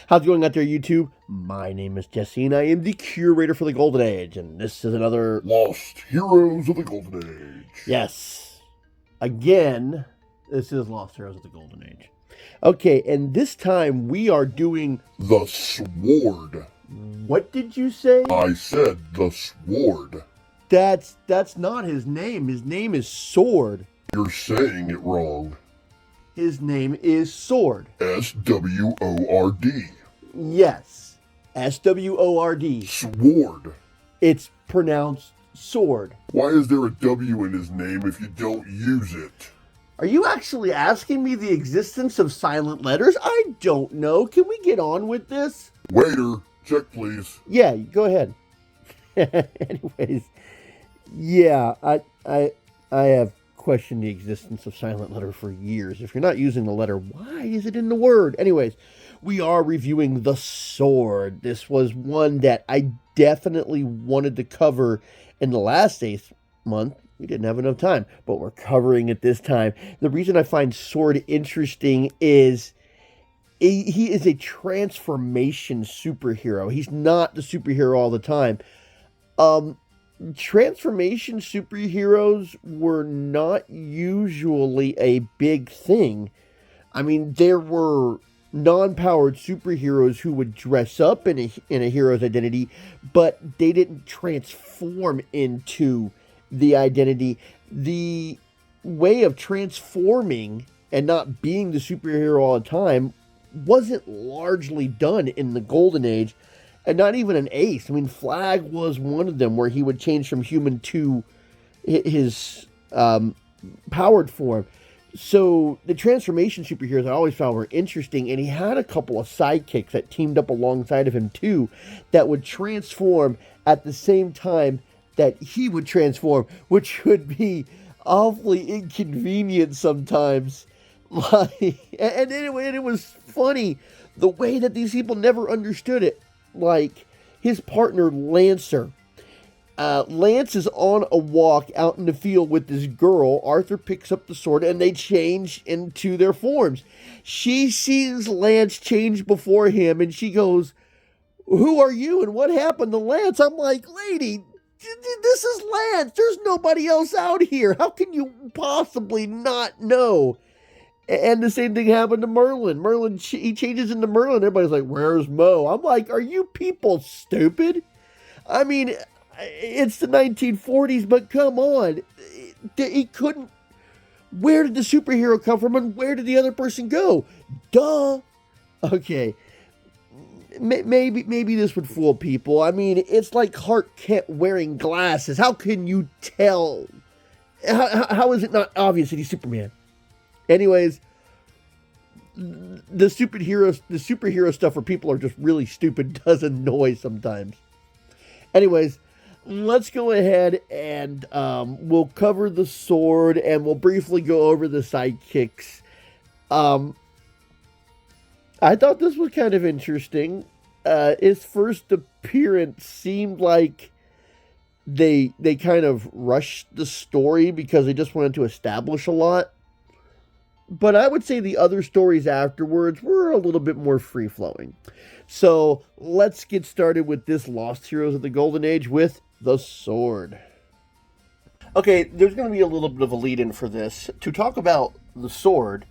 How's it going out there, YouTube? My name is Jesse, and I am the curator for the Golden Age, and this is another Lost Heroes of the Golden Age. Yes. Again, this is Lost Heroes of the Golden Age. Okay, and this time we are doing The Sword. What did you say? I said the Sword. That's not his name. His name is Sword. You're saying it wrong. His name is Sword. S-W-O-R-D. Yes. S-W-O-R-D. Sword. It's pronounced sword. Why is there a W in his name if you don't use it? Are you actually asking me the existence of silent letters? I don't know. Can we get on with this? Waiter, check please. Yeah, go ahead. Anyways, yeah, I have questioned the existence of silent letter for years. If you're not using the letter, why is it in the word? Anyways, we are reviewing The Sword. This was one that I definitely wanted to cover in the last 8th month. We didn't have enough time, but we're covering it this time. The reason I find Sword interesting is he is a transformation superhero. He's not the superhero all the time. Transformation superheroes were not usually a big thing. I mean, there were non-powered superheroes who would dress up in a hero's identity, but they didn't transform into the identity. The way of transforming and not being the superhero all the time wasn't largely done in the Golden Age, and not even an Ace. I mean, Flag was one of them where he would change from human to his powered form. So the transformation superheroes I always found were interesting, and he had a couple of sidekicks that teamed up alongside of him too that would transform at the same time that he would transform, which would be awfully inconvenient sometimes. And anyway, it was funny the way that these people never understood it. Like his partner Lancer. Lance is on a walk out in the field with this girl. Arthur picks up the sword and they change into their forms. She sees Lance change before him and she goes, "Who are you and what happened to Lance?" I'm like, lady, this is Lance. There's nobody else out here. How can you possibly not know? And the same thing happened to Merlin. He changes into Merlin. Everybody's like, "Where's Mo?" I'm like, are you people stupid? I mean, it's the 1940s, but come on. He couldn't. Where did the superhero come from and where did the other person go? Duh. Okay. Maybe this would fool people. I mean, it's like Clark Kent wearing glasses. How can you tell? How is it not obvious that he's Superman? Anyways, the superhero stuff where people are just really stupid does annoy sometimes. Anyways, let's go ahead and we'll cover the sword and we'll briefly go over the sidekicks. I thought this was kind of interesting. His first appearance seemed like they kind of rushed the story because they just wanted to establish a lot. But I would say the other stories afterwards were a little bit more free-flowing. So let's get started with this Lost Heroes of the Golden Age with The Sword. Okay, there's going to be a little bit of a lead-in for this. To talk about The Sword,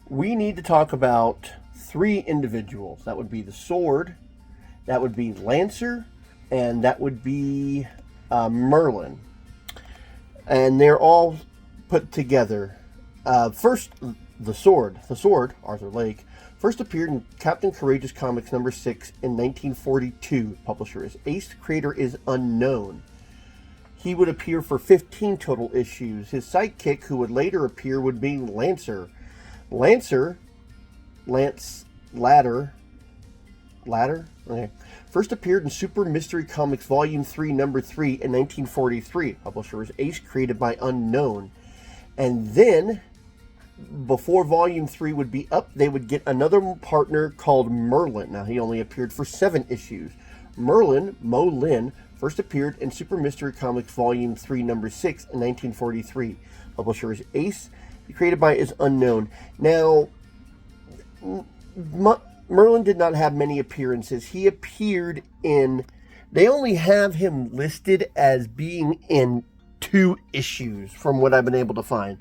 we need to talk about 3 individuals. That would be The Sword, that would be Lancer, and that would be Merlin. And they're all put together. First, The Sword, Arthur Lake, first appeared in Captain Courageous Comics number 6 in 1942. Publisher is Ace, creator is unknown. He would appear for 15 total issues. His sidekick, who would later appear, would be Lancer. Lance Ladder? Okay. First appeared in Super Mystery Comics Volume 3, number 3 in 1943. Publisher is Ace, created by Unknown. And then, before Volume 3 would be up, they would get another partner called Merlin. Now, he only appeared for 7 issues. Merlin, Mo Lin, first appeared in Super Mystery Comics Volume 3, number 6 in 1943. Publisher is Ace, created by is unknown. Now, Merlin did not have many appearances. He appeared in... They only have him listed as being in 2 issues, from what I've been able to find.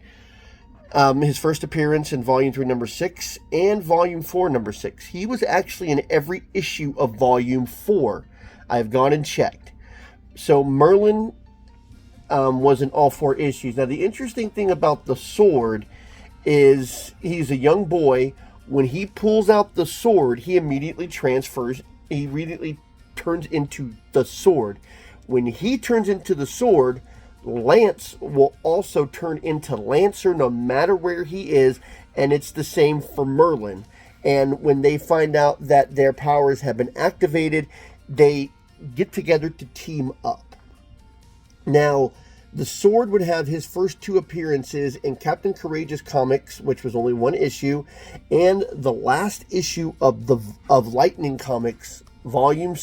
His first appearance in Volume 3, number 6, and Volume 4, number 6. He was actually in every issue of Volume 4. I've gone and checked. So Merlin was in all 4 issues. Now, the interesting thing about the sword is he's a young boy. When he pulls out the sword, he immediately transfers. He immediately turns into the sword. When he turns into the sword, Lance will also turn into Lancer no matter where he is, and it's the same for Merlin. And when they find out that their powers have been activated, they get together to team up. Now, the Sword would have his first 2 appearances in Captain Courageous Comics, which was only 1 issue, and the last issue of Lightning Comics, Volume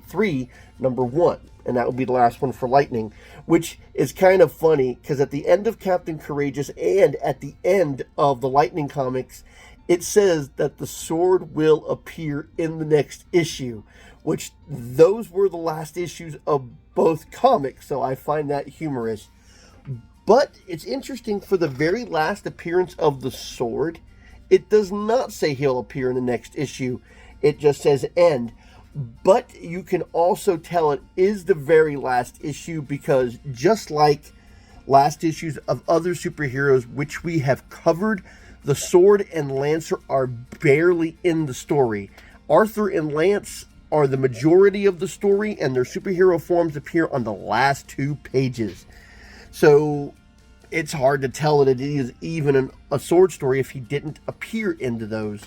3, number 1. And that would be the last one for Lightning, which is kind of funny because at the end of Captain Courageous and at the end of the Lightning Comics, it says that the Sword will appear in the next issue, which those were the last issues of both comics, so I find that humorous. But it's interesting, for the very last appearance of the Sword, it does not say he'll appear in the next issue. It just says end. But you can also tell it is the very last issue because just like last issues of other superheroes which we have covered, the Sword and Lancer are barely in the story. Arthur and Lance are the majority of the story, and their superhero forms appear on the last 2 pages. So it's hard to tell that it is even a Sword story if he didn't appear into those.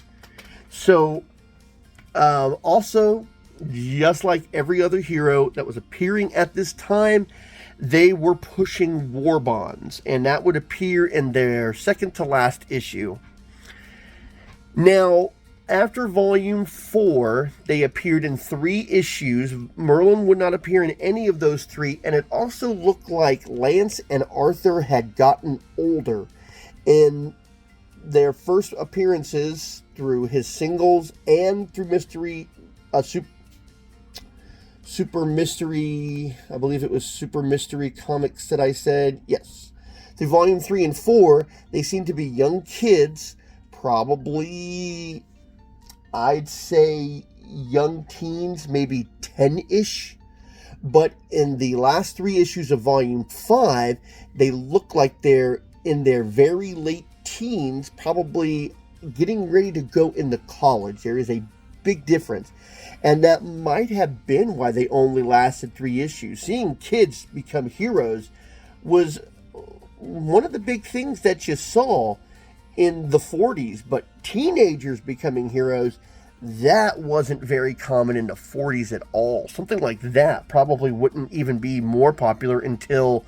So also, just like every other hero that was appearing at this time, they were pushing war bonds, and that would appear in their second to last issue. Now, after Volume 4, they appeared in 3 issues. Merlin would not appear in any of those 3, and it also looked like Lance and Arthur had gotten older. In their first appearances through his singles and through Super Mystery, I believe it was Super Mystery Comics that I said, yes. Through Volume 3 and 4, they seem to be young kids, probably, I'd say young teens, maybe 10-ish. But in the last 3 issues of Volume 5, they look like they're in their very late teens, probably getting ready to go into college. There is a big difference. And that might have been why they only lasted 3 issues. Seeing kids become heroes was one of the big things that you saw in the 40s, but teenagers becoming heroes, that wasn't very common in the 40s at all. Something like that probably wouldn't even be more popular until,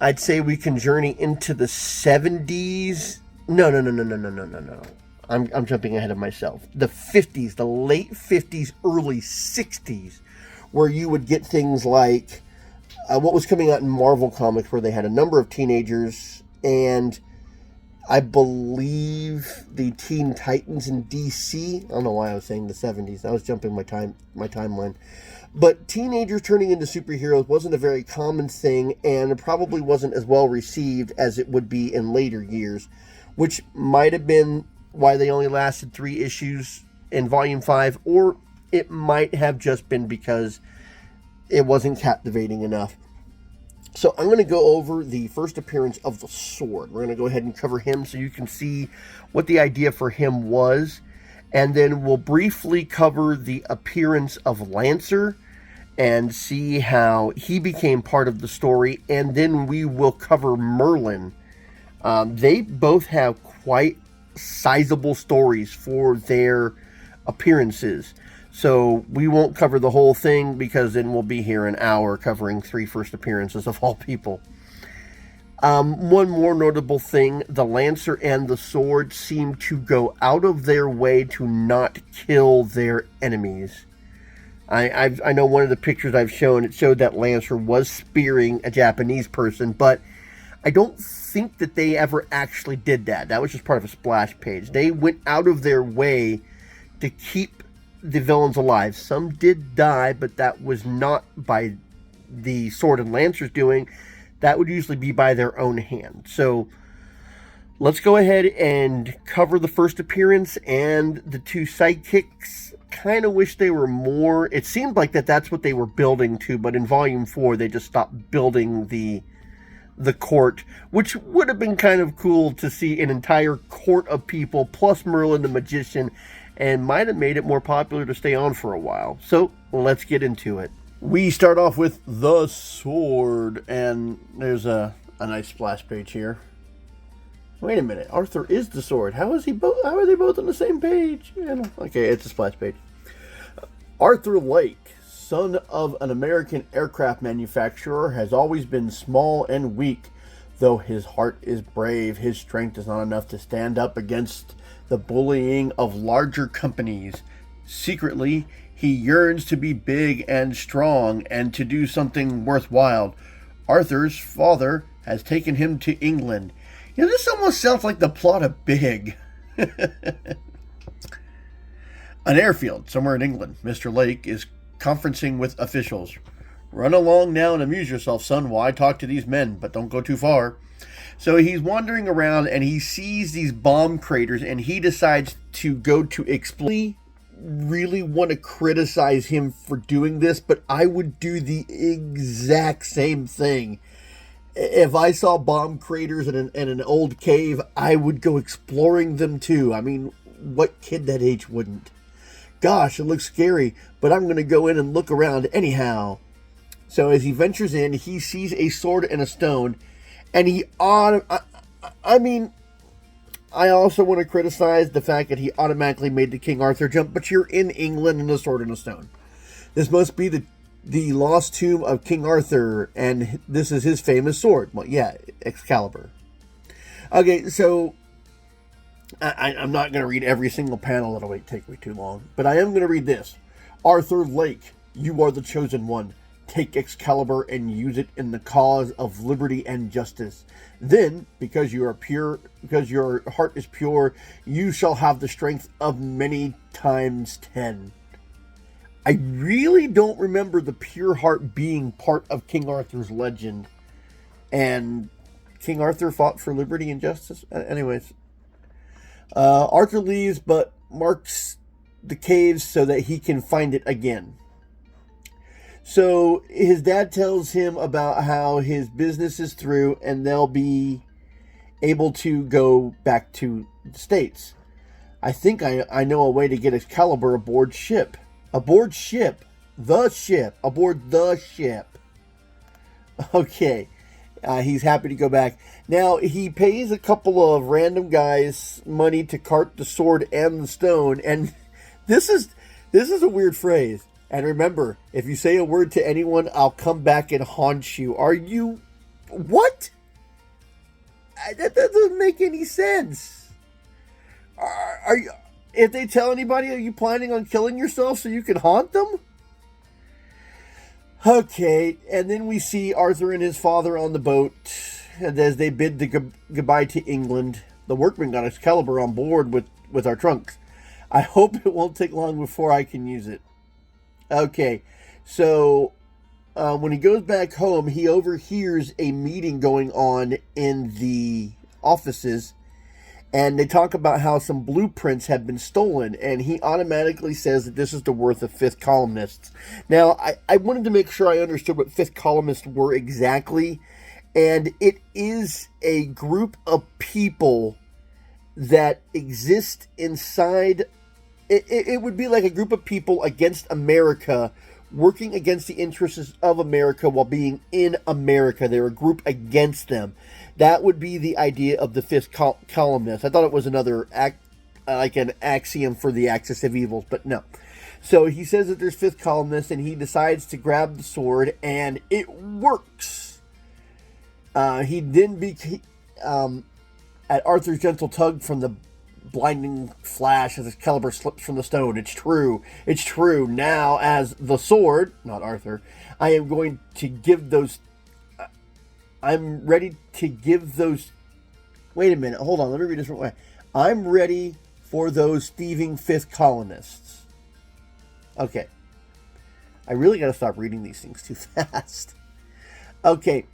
I'd say we can journey into the 70s. No. I'm jumping ahead of myself. The 50s, the late 50s, early 60s, where you would get things like what was coming out in Marvel Comics, where they had a number of teenagers, and I believe the Teen Titans in DC. I don't know why I was saying the 70s. I was jumping my timeline. But teenagers turning into superheroes wasn't a very common thing, and it probably wasn't as well received as it would be in later years, which might have been why they only lasted 3 issues in Volume 5, or it might have just been because it wasn't captivating enough. So I'm going to go over the first appearance of the Sword. We're going to go ahead and cover him so you can see what the idea for him was. And then we'll briefly cover the appearance of Lancer and see how he became part of the story. And then we will cover Merlin. They both have quite sizable stories for their appearances. So we won't cover the whole thing because then we'll be here an hour covering 3 first appearances of all people. One more notable thing, the Lancer and the Sword seem to go out of their way to not kill their enemies. I know one of the pictures I've shown, it showed that Lancer was spearing a Japanese person, but I don't think that they ever actually did that. That was just part of a splash page. They went out of their way to keep the villains alive. Some did die, but that was not by the Sword and Lancers doing. That would usually be by their own hand. So let's go ahead and cover the first appearance and the two sidekicks. Kind of wish they were more. It seemed like that's what they were building to, but in Volume 4 they just stopped building the court, which would have been kind of cool to see an entire court of people plus Merlin the Magician, and might have made it more popular to stay on for a while. So let's get into it. We start off with the Sword, and there's a nice splash page here. Wait a minute, Arthur is the Sword. How are they both on the same page? Okay, it's a splash page. Arthur Lake, son of an American aircraft manufacturer, has always been small and weak. Though his heart is brave, his strength is not enough to stand up against the bullying of larger companies. Secretly, he yearns to be big and strong and to do something worthwhile. Arthur's father has taken him to England. You know, this almost sounds like the plot of Big. An airfield somewhere in England. Mr. Lake is conferencing with officials. Run along now and amuse yourself, son, while I talk to these men, but don't go too far. So he's wandering around and he sees these bomb craters and he decides to go to explore. Really want to criticize him for doing this, but I would do the exact same thing. If I saw bomb craters in an old cave, I would go exploring them too. I mean, what kid that age wouldn't? Gosh, it looks scary, but I'm going to go in and look around anyhow. So as he ventures in, he sees a sword and a stone, and I also want to criticize the fact that he automatically made the King Arthur jump, but you're in England and a sword and a stone. This must be the lost tomb of King Arthur, and this is his famous sword. Well, yeah, Excalibur. Okay, so I'm not going to read every single panel. That'll take me too long. But I am going to read this. Arthur Lake, you are the chosen one. Take Excalibur and use it in the cause of liberty and justice. Then, because your heart is pure, you shall have the strength of many times 10. I really don't remember the pure heart being part of King Arthur's legend. And King Arthur fought for liberty and justice? Anyways. Arthur leaves, but marks the caves so that he can find it again. So his dad tells him about how his business is through and they'll be able to go back to the States. I think I know a way to get Excalibur aboard ship. Aboard ship. The ship. Aboard the ship. Okay. He's happy to go back. Now, he pays a couple of random guys money to cart the sword and the stone. And this is a weird phrase. And remember, if you say a word to anyone, I'll come back and haunt you. Are you... What? That doesn't make any sense. Are you... If they tell anybody, are you planning on killing yourself so you can haunt them? Okay, and then we see Arthur and his father on the boat. And as they bid the goodbye to England, the workmen got Excalibur on board with our trunks. I hope it won't take long before I can use it. Okay, so when he goes back home, he overhears a meeting going on in the offices, and they talk about how some blueprints have been stolen, and he automatically says that this is the work of fifth columnists. Now, I wanted to make sure I understood what fifth columnists were exactly, and it is a group of people that exist inside... It would be like a group of people against America, working against the interests of America while being in America. They're a group against them. That would be the idea of the fifth columnist. I thought it was another like an axiom for the axis of evils, but no. So he says that there's fifth columnists, and he decides to grab the sword, and it works. He then at Arthur's gentle tug from the blinding flash as Excalibur slips from the stone. It's true. It's true. Now, as the sword, not Arthur, I am going to give those I'm ready to give those. Wait a minute. Hold on. Let me read this one way. I'm ready for those thieving fifth colonists. Okay. I really got to stop reading these things too fast. Okay.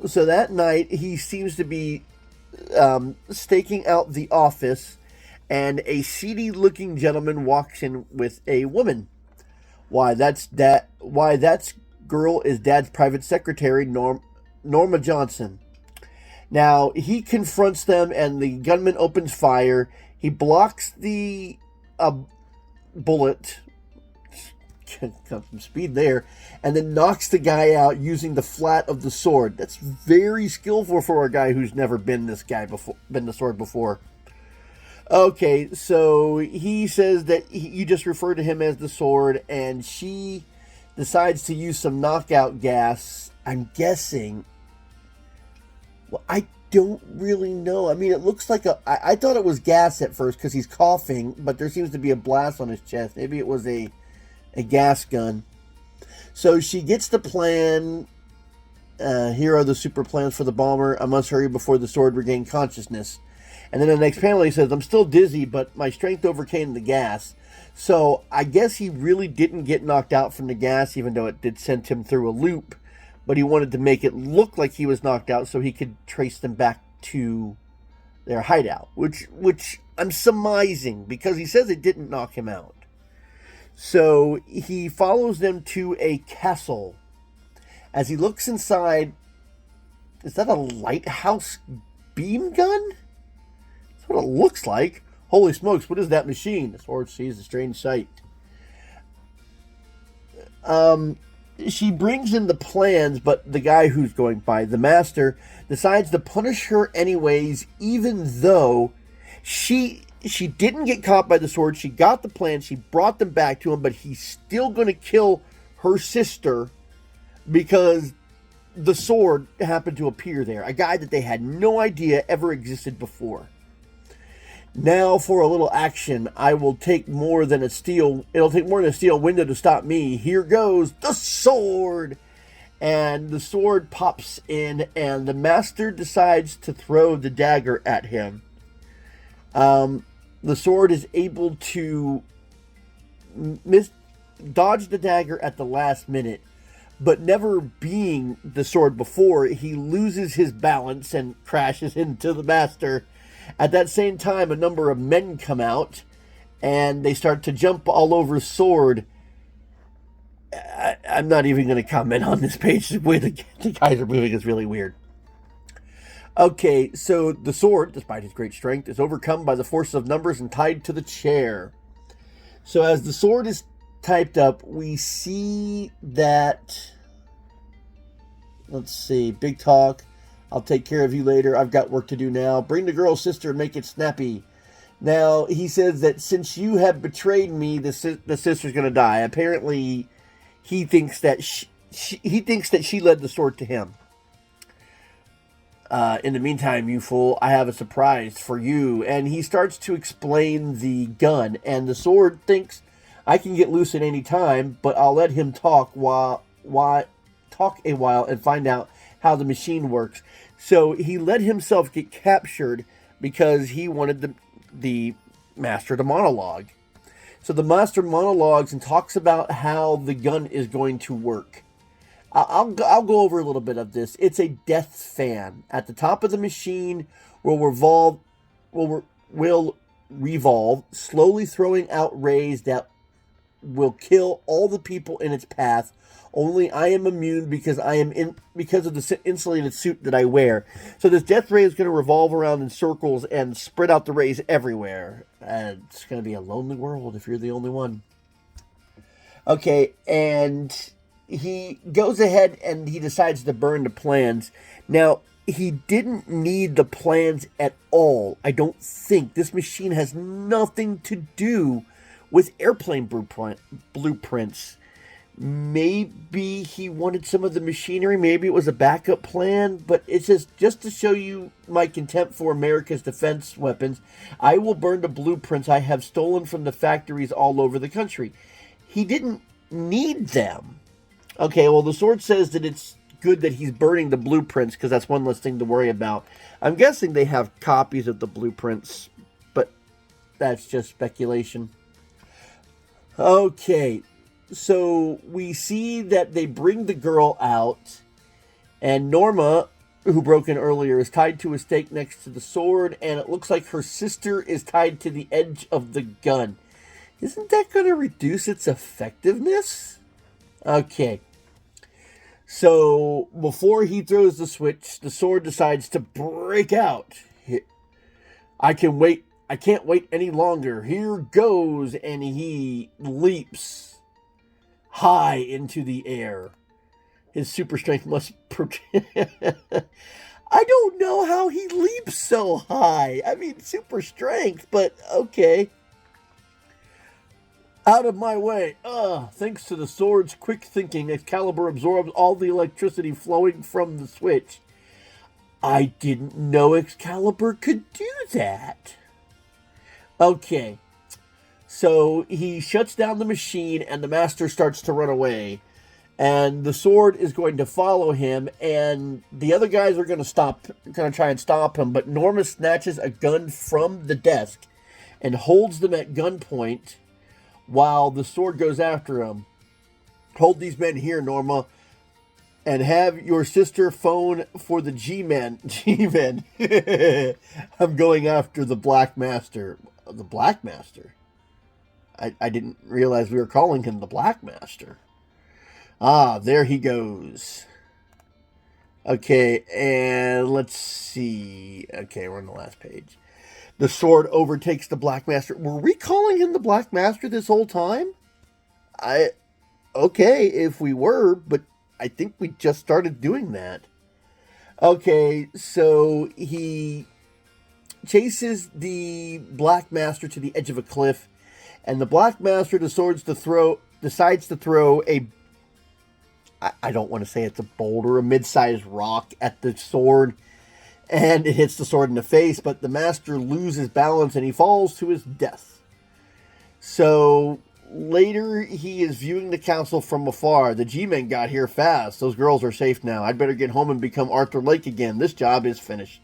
So that night, he seems to be staking out the office, and a seedy-looking gentleman walks in with a woman. Why that's girl is Dad's private secretary, Norma Johnson. Now, he confronts them, and the gunman opens fire. He blocks the bullet, got some speed there, and then knocks the guy out using the flat of the sword. That's very skillful for a guy who's never been the sword before. Okay, so he says that you just refer to him as the sword, and she decides to use some knockout gas. I'm guessing. Well, I don't really know. I mean, it looks like I thought it was gas at first because he's coughing, but there seems to be a blast on his chest. Maybe it was a gas gun. So she gets the plan. Here are the super plans for the bomber. I must hurry before the sword regain consciousness. And then in the next panel he says, I'm still dizzy, but my strength overcame the gas. So I guess he really didn't get knocked out from the gas, even though it did send him through a loop. But he wanted to make it look like he was knocked out so he could trace them back to their hideout. Which I'm surmising, because he says it didn't knock him out. So he follows them to a castle. As he looks inside, is that a lighthouse beam gun? That's what it looks like. Holy smokes, what is that machine? The sword sees a strange sight. She brings in the plans, but the guy who's going by, the master, decides to punish her anyways, even though she didn't get caught by the sword. She got the plan. She brought them back to him, but he's still going to kill her sister because the sword happened to appear there. A guy that they had no idea ever existed before. Now for a little action. I will take more than a steel. It'll take more than a steel window to stop me. Here goes the sword. And the sword pops in, and the master decides to throw the dagger at him. The sword is able to dodge the dagger at the last minute, but never being the sword before, he loses his balance and crashes into the master. At that same time, a number of men come out, and they start to jump all over Sword. I'm not even going to comment on this page. The way the guys are moving is really weird. Okay, so the sword, despite his great strength, is overcome by the force of numbers and tied to the chair. So as the sword is typed up, we see that... Let's see, big talk. I'll take care of you later. I've got work to do now. Bring the girl's sister and make it snappy. Now, he says that since you have betrayed me, the sister's going to die. Apparently, he thinks that she led the sword to him. In the meantime, you fool, I have a surprise for you. And he starts to explain the gun. And the sword thinks, I can get loose at any time, but I'll let him talk a while and find out how the machine works. So he let himself get captured because he wanted the master to monologue. So the master monologues and talks about how the gun is going to work. I'll go over a little bit of this. It's a death fan. At the top of the machine will revolve, slowly throwing out rays that will kill all the people in its path. Only I am immune because because of the insulated suit that I wear. So this death ray is going to revolve around in circles and spread out the rays everywhere. And it's going to be a lonely world if you're the only one. Okay, and he goes ahead and he decides to burn the plans. Now, he didn't need the plans at all. I don't think. This machine has nothing to do with airplane blueprints. Maybe he wanted some of the machinery. Maybe it was a backup plan. But it's just to show you my contempt for America's defense weapons. I will burn the blueprints I have stolen from the factories all over the country. He didn't need them. Okay, well, the sword says that it's good that he's burning the blueprints because that's one less thing to worry about. I'm guessing they have copies of the blueprints, but that's just speculation. Okay, so we see that they bring the girl out, and Norma, who broke in earlier, is tied to a stake next to the sword, and it looks like her sister is tied to the edge of the gun. Isn't that going to reduce its effectiveness? Okay. So, before he throws the switch, the sword decides to break out. I can't wait any longer. Here goes, and he leaps high into the air. His super strength must I don't know how he leaps so high. I mean, super strength, but okay. Out of my way. Thanks to the sword's quick thinking, Excalibur absorbs all the electricity flowing from the switch. I didn't know Excalibur could do that. Okay. So he shuts down the machine and the master starts to run away. And the sword is going to follow him, and the other guys are going to try and stop him, but Norma snatches a gun from the desk and holds them at gunpoint while the sword goes after him. Hold these men here, Norma, and have your sister phone for the G-Men. G-Men. I'm going after the Black Master. The Black Master? I didn't realize we were calling him the Black Master. There he goes. Okay, and let's see. Okay, we're on the last page. The sword overtakes the Black Master. Were we calling him the Black Master this whole time? Okay, if we were, but I think we just started doing that. Okay, so he chases the Black Master to the edge of a cliff, and the Black Master decides to throw a, I don't want to say it's a boulder, a mid-sized rock at the sword, and it hits the sword in the face, but the master loses balance and he falls to his death. So later he is viewing the council from afar. The G-Men got here fast. Those girls are safe now. I'd better get home and become Arthur Lake again. This job is finished.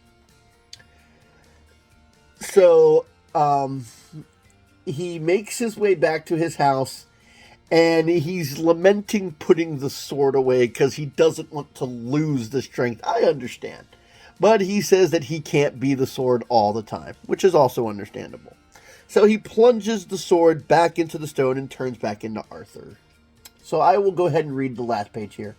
So he makes his way back to his house, and he's lamenting putting the sword away because he doesn't want to lose the strength. I understand. But he says that he can't be the sword all the time, which is also understandable. So he plunges the sword back into the stone and turns back into Arthur. So I will go ahead and read the last page here.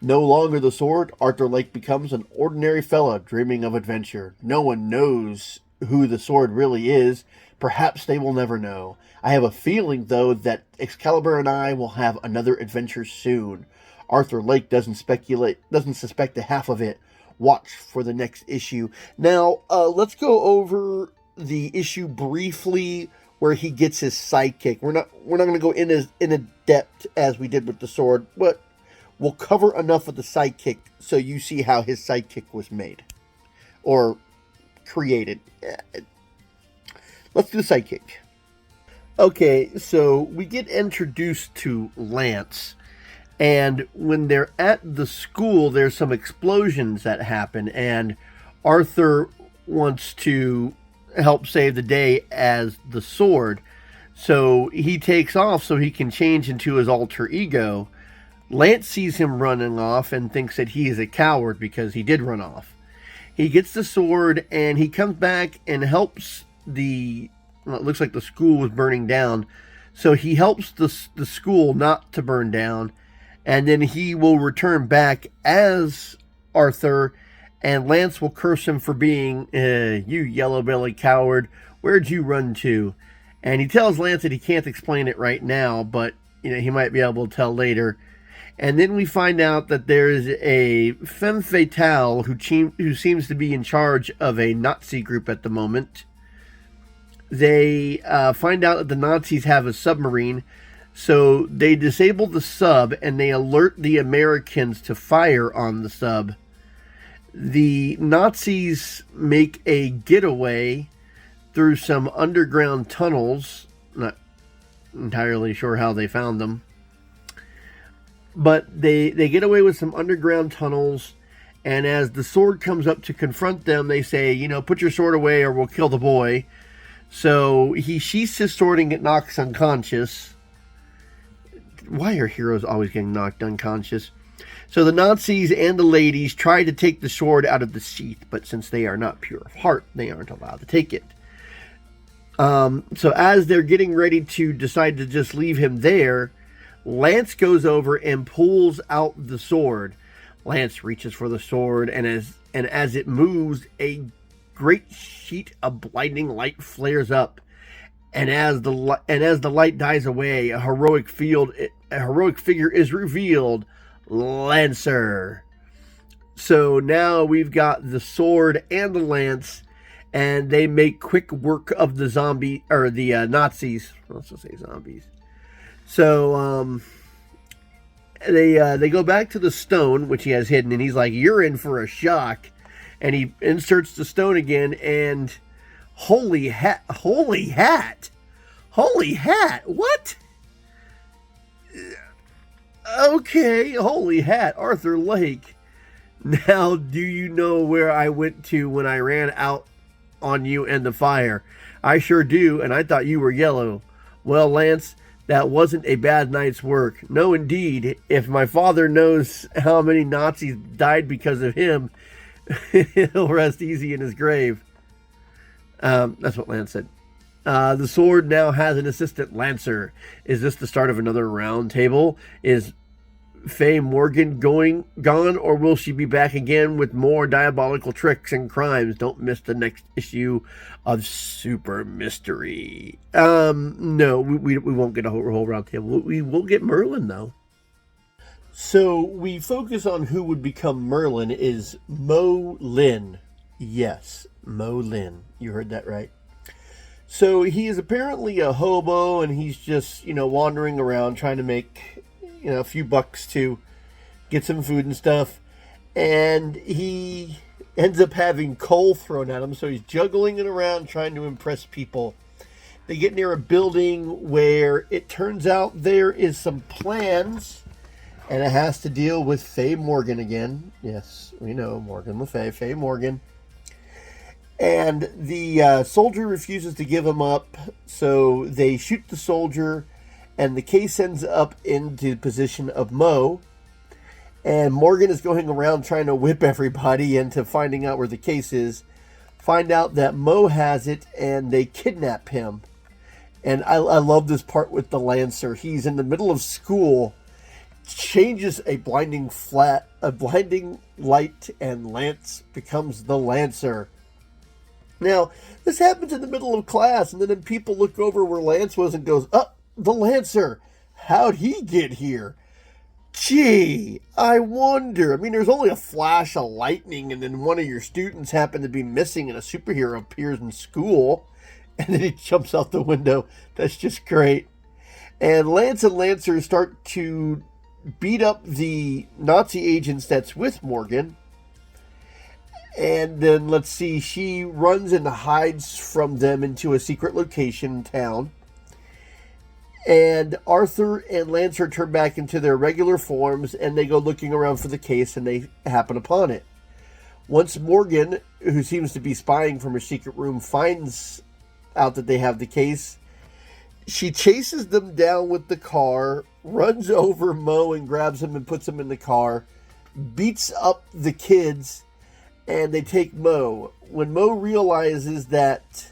No longer the sword, Arthur Lake becomes an ordinary fellow dreaming of adventure. No one knows who the sword really is. Perhaps they will never know. I have a feeling, though, that Excalibur and I will have another adventure soon. Arthur Lake doesn't suspect a half of it. Watch for the next issue. Now, let's go over the issue briefly where he gets his sidekick. We're not going to go in a depth as we did with the sword, but we'll cover enough of the sidekick so you see how his sidekick was made or created. Let's do the sidekick. Okay, so we get introduced to Lance. And when they're at the school, there's some explosions that happen, and Arthur wants to help save the day as the sword. So he takes off so he can change into his alter ego. Lance sees him running off and thinks that he is a coward because he did run off. He gets the sword and he comes back and helps it looks like the school was burning down. So he helps the school not to burn down. And then he will return back as Arthur, and Lance will curse him for being, you yellow-bellied coward, where'd you run to? And he tells Lance that he can't explain it right now, but he might be able to tell later. And then we find out that there is a femme fatale who seems to be in charge of a Nazi group at the moment. They find out that the Nazis have a submarine, so they disable the sub and they alert the Americans to fire on the sub. The Nazis make a getaway through some underground tunnels. Not entirely sure how they found them. But they get away with some underground tunnels, and as the sword comes up to confront them, they say, put your sword away or we'll kill the boy. So he sheaths his sword and knocks unconscious. Why are heroes always getting knocked unconscious? So the Nazis and the ladies try to take the sword out of the sheath, but since they are not pure of heart, they aren't allowed to take it. So as they're getting ready to decide to just leave him there, Lance goes over and pulls out the sword. Lance reaches for the sword, and as it moves, a great sheet of blinding light flares up. And as the light dies away, a heroic figure is revealed, Lancer. So now we've got the sword and the lance, and they make quick work of the Nazis. Let's just say zombies. So they go back to the stone, which he has hidden, and he's like, "You're in for a shock." And he inserts the stone again, and holy hat! What? Okay, holy hat, Arthur Lake. Now, do you know where I went to when I ran out on you and the fire? I sure do, and I thought you were yellow. Well, Lance, that wasn't a bad night's work. No, indeed. If my father knows how many Nazis died because of him, he'll rest easy in his grave. That's what Lance said. The sword now has an assistant Lancer. Is this the start of another round table? Is Faye Morgan gone, or will she be back again with more diabolical tricks and crimes? Don't miss the next issue of Super Mystery. No, we won't get a whole round table. We will get Merlin, though. So we focus on who would become Merlin is Mo Lin. Yes, Mo Lin. You heard that right. So he is apparently a hobo, and he's just, wandering around trying to make, a few bucks to get some food and stuff. And he ends up having coal thrown at him, so he's juggling it around trying to impress people. They get near a building where it turns out there is some plans, and it has to deal with Faye Morgan again. Yes, we know, Morgan Le Fay, Faye Morgan. And the soldier refuses to give him up, so they shoot the soldier, and the case ends up into the position of Mo. And Morgan is going around trying to whip everybody into finding out where the case is. Find out that Mo has it, and they kidnap him. And I love this part with the Lancer. He's in the middle of school, changes a blinding light, and Lance becomes the Lancer. Now, this happens in the middle of class, and then people look over where Lance was and goes, "Oh, the Lancer! How'd he get here? Gee, I wonder." I mean, there's only a flash of lightning, and then one of your students happened to be missing, and a superhero appears in school, and then he jumps out the window. That's just great. And Lance and Lancer start to beat up the Nazi agents that's with Morgan. And then, let's see, she runs and hides from them into a secret location in town. And Arthur and Lancer turn back into their regular forms, and they go looking around for the case, and they happen upon it. Once Morgan, who seems to be spying from her secret room, finds out that they have the case, she chases them down with the car, runs over Mo and grabs him and puts him in the car, beats up the kids, and they take Mo. When Mo realizes that,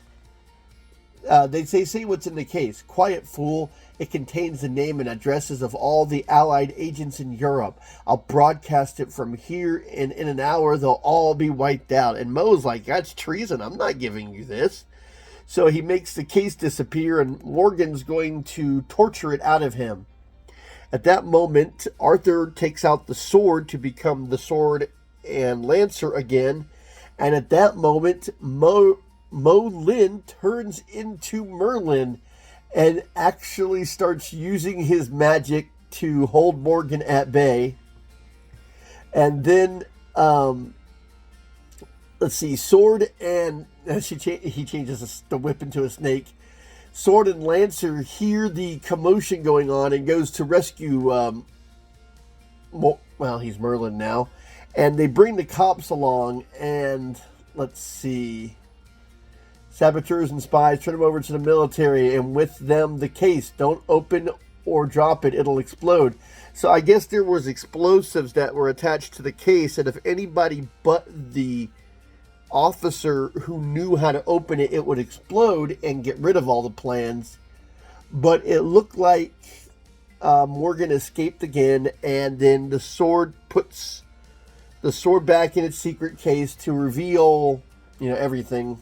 they say what's in the case. "Quiet, fool. It contains the name and addresses of all the Allied agents in Europe. I'll broadcast it from here, and in an hour they'll all be wiped out." And Mo's like, "That's treason. I'm not giving you this." So he makes the case disappear, and Morgan's going to torture it out of him. At that moment, Arthur takes out the sword to become the sword and Lancer again, and at that moment Mo Lin turns into Merlin and actually starts using his magic to hold Morgan at bay. And then let's see, Sword and he changes the whip into a snake. Sword and Lancer hear the commotion going on and goes to rescue well, he's Merlin now, and they bring the cops along, and let's see, saboteurs and spies turn them over to the military, and with them the case. Don't open or drop it, it'll explode. So I guess there was explosives that were attached to the case, and if anybody but the officer who knew how to open it, it would explode and get rid of all the plans. But it looked like Morgan escaped again, and then the sword puts the sword back in its secret case to reveal, everything.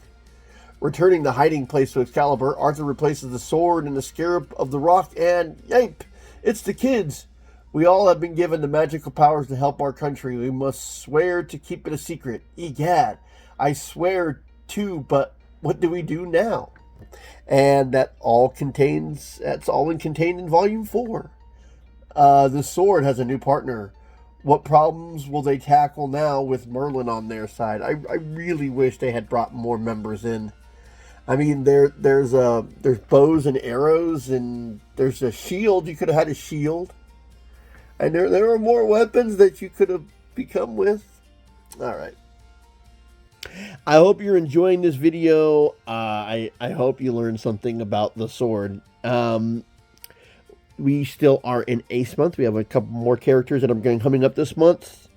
Returning the hiding place to Excalibur, Arthur replaces the sword in the scarab of the rock, and yape, it's the kids. We all have been given the magical powers to help our country. We must swear to keep it a secret. Egad, I swear too, but what do we do now? And that's all contained in Volume 4. The sword has a new partner. What problems will they tackle now with Merlin on their side? I really wish they had brought more members in. I mean, there's bows and arrows, and there's a shield. You could have had a shield. And there are more weapons that you could have become with. All right. I hope you're enjoying this video. I hope you learned something about the sword. We still are in Ace Month. We have a couple more characters that are coming up this month.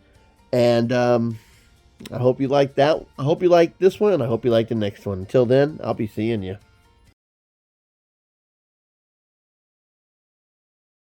And I hope you like that. I hope you like this one, and I hope you like the next one. Until then, I'll be seeing you.